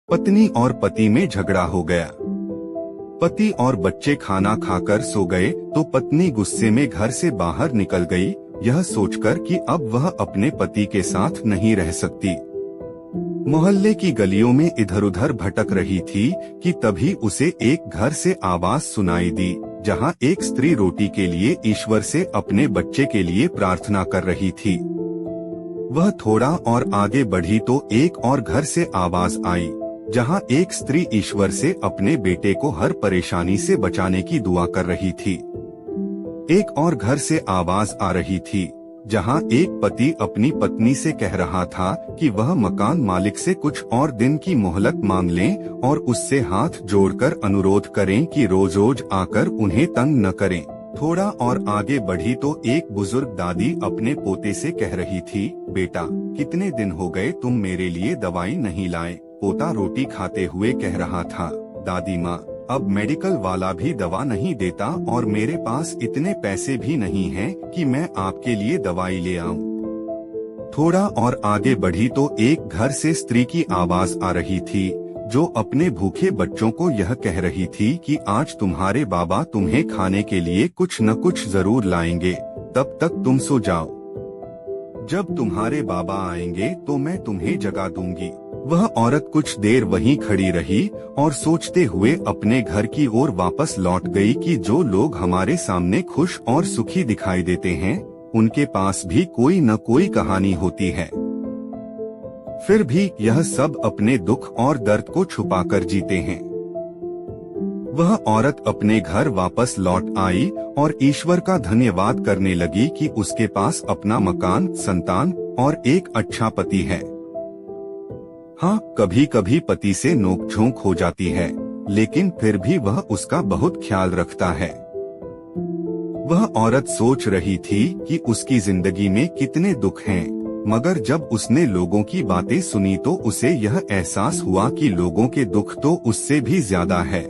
पत्नी और पति में झगड़ा हो गया। पति और बच्चे खाना खाकर सो गए तो पत्नी गुस्से में घर से बाहर निकल गई, यह सोचकर कि अब वह अपने पति के साथ नहीं रह सकती। मोहल्ले की गलियों में इधर उधर भटक रही थी कि तभी उसे एक घर से आवाज सुनाई दी, जहां एक स्त्री रोटी के लिए ईश्वर से अपने बच्चे के लिए प्रार्थना कर रही थी। वह थोड़ा और आगे बढ़ी तो एक और घर से आवाज आई, जहां एक स्त्री ईश्वर से अपने बेटे को हर परेशानी से बचाने की दुआ कर रही थी। एक और घर से आवाज आ रही थी, जहां एक पति अपनी पत्नी से कह रहा था कि वह मकान मालिक से कुछ और दिन की मोहलत मांग लें और उससे हाथ जोड़कर अनुरोध करें कि रोज रोज आकर उन्हें तंग न करें। थोड़ा और आगे बढ़ी तो एक बुजुर्ग दादी अपने पोते से कह रही थी, बेटा कितने दिन हो गए तुम मेरे लिए दवाई नहीं लाए। पोता रोटी खाते हुए कह रहा था, दादी माँ अब मेडिकल वाला भी दवा नहीं देता और मेरे पास इतने पैसे भी नहीं हैं कि मैं आपके लिए दवाई ले आऊं। थोड़ा और आगे बढ़ी तो एक घर से स्त्री की आवाज आ रही थी, जो अपने भूखे बच्चों को यह कह रही थी कि आज तुम्हारे बाबा तुम्हें खाने के लिए कुछ न कुछ जरूर लाएंगे, तब तक तुम सो जाओ। जब तुम्हारे बाबा आएंगे तो मैं तुम्हें जगा दूंगी। वह औरत कुछ देर वहीं खड़ी रही और सोचते हुए अपने घर की ओर वापस लौट गई कि जो लोग हमारे सामने खुश और सुखी दिखाई देते हैं, उनके पास भी कोई न कोई कहानी होती है। फिर भी यह सब अपने दुख और दर्द को छुपाकर जीते हैं। वह औरत अपने घर वापस लौट आई और ईश्वर का धन्यवाद करने लगी कि उसके पास अपना मकान, संतान और एक अच्छा पति है। हाँ, कभी कभी पति से नोकझोंक हो जाती है, लेकिन फिर भी वह उसका बहुत ख्याल रखता है। वह औरत सोच रही थी कि उसकी जिंदगी में कितने दुख हैं, मगर जब उसने लोगों की बातें सुनी तो उसे यह एहसास हुआ कि लोगों के दुख तो उससे भी ज्यादा है।